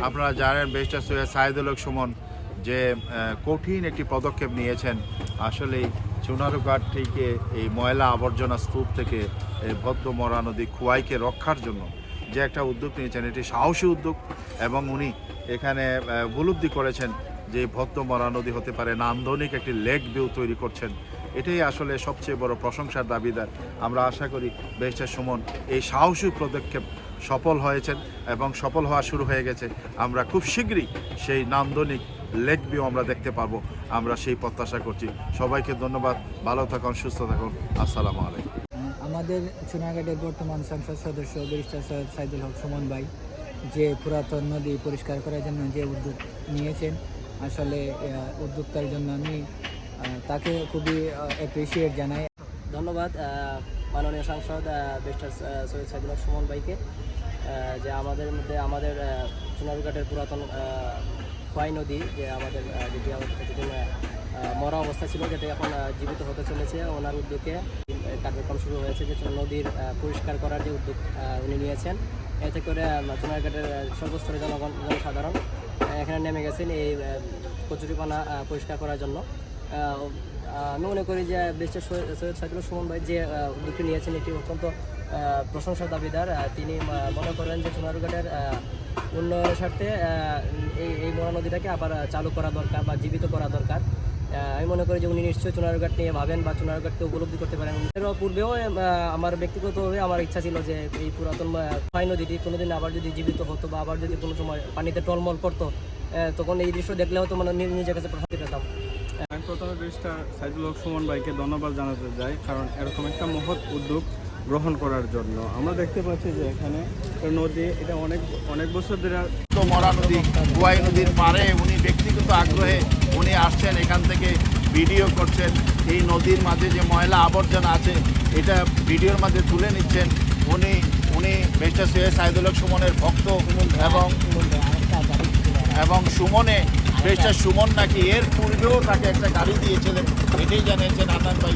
আপনারা জানেন ব্যারিস্টার সৈয়দ সাইদুল হক সুমন যে কঠিন একটি পদক্ষেপ নিয়েছেন। আসলেই চুনারুঘাট থেকে এই ময়লা আবর্জনা স্তূপ থেকে এই ভদ্র মরা নদী খোয়াইকে রক্ষার জন্য যে একটা উদ্যোগ নিয়েছেন, এটি সাহসী উদ্যোগ এবং উনি এখানে উপলব্ধি করেছেন যে ভদ্র মরা নদী হতে পারে নান্দনিক একটি লেক ভিউ তৈরি করছেন। এটাই আসলে সবচেয়ে বড় প্রশংসার দাবিদার। আমরা আশা করি ব্যারিস্টার সুমন এই সাহসী পদক্ষেপ সফল হয়েছেন এবং সফল হওয়া শুরু হয়ে গেছে। আমরা খুব শীঘ্রই সেই নান্দনিক লেক ভিউ আমরা দেখতে পাবো, আমরা সেই প্রত্যাশা করছি। সবাইকে ধন্যবাদ, ভালো থাকুন, সুস্থ থাকুন, আসসালামু আলাইকুম। আমাদের চুনারঘাটের বর্তমান সংসদ সদস্য ব্যারিস্টার সৈয়দ সাইদুল হক সুমন ভাই যে পুরাতন নদী পরিষ্কার করার জন্য যে উদ্যোগ নিয়েছেন, আসলে উদ্যোক্তার জন্য আমি তাকে খুবই অ্যাপ্রিসিয়েট জানাই। ধন্যবাদ মাননীয় সাংসদ ব্যারিস্টার সৈয়দ সাইদুল হক সুমন ভাইকে, যে আমাদের চুনারঘাটের পুরাতন খোয়াই নদী যে যেটি এতদিন মরা অবস্থা ছিল, যেটি এখন জীবিত হতে চলেছে, ওনার উদ্যোগে কার্যক্রম শুরু হয়েছে যে নদীর পরিষ্কার করার যে উদ্যোগ উনি নিয়েছেন। এতে করে চুনারঘাটের সর্বস্তরের জনসাধারণ এখানে নেমে গেছেন এই কচুরিপানা পরিষ্কার করার জন্য। আমি মনে করি যে ব্যারিস্টার সৈয়দ সাইদুল হক সুমন ভাই যে উদ্যোগটি নিয়েছেন এটি অত্যন্ত প্রশংসার দাবিদার। তিনি মনে করেন যে চুনারঘাটের উন্নয়নের স্বার্থে এই মরা নদীটাকে আবার চালু করা দরকার বা জীবিত করা দরকার। আমি মনে করি যে উনি নিশ্চয়ই চুনারঘাট নিয়ে ভাবেন বা চুনারঘাটকে উপলব্ধি করতে পারেন। এর পূর্বেও আমার ব্যক্তিগতভাবে আমার ইচ্ছা ছিল যে এই পুরাতন খোয়াই নদীটি কোনোদিন আবার যদি জীবিত হতো বা আবার যদি কোনো সময় পানিতে টলমল করতো, তখন এই দৃশ্য দেখলে হয়তো মানে নিজের কাছে প্রশান্তি পেতাম। আমি প্রথমে ব্যারিস্টার সাইদুল হক সুমন ভাইকে ধন্যবাদ জানাতে চাই, কারণ এরকম একটা মহৎ উদ্যোগ গ্রহণ করার জন্য। আমরা দেখতে পাচ্ছি যে এখানে নদী এটা অনেক বছর ধরে মরা নদী খোয়াই নদীর পাড়ে উনি ব্যক্তিগত আগ্রহে উনি আসছেন, এখান থেকে ভিডিও করছেন। এই নদীর মাঝে যে ময়লা আবর্জনা আছে এটা ভিডিওর মাঝে তুলে নিচ্ছেন। উনি ব্যারিস্টার সৈয়দ সাইদুল হক সুমনের ভক্ত এবং সুমনে ব্যারিস্টার সুমন নাকি এর পূর্বেও তাকে একটা গাড়ি দিয়েছিলেন, এটাই জানিয়েছেন আনান ভাই।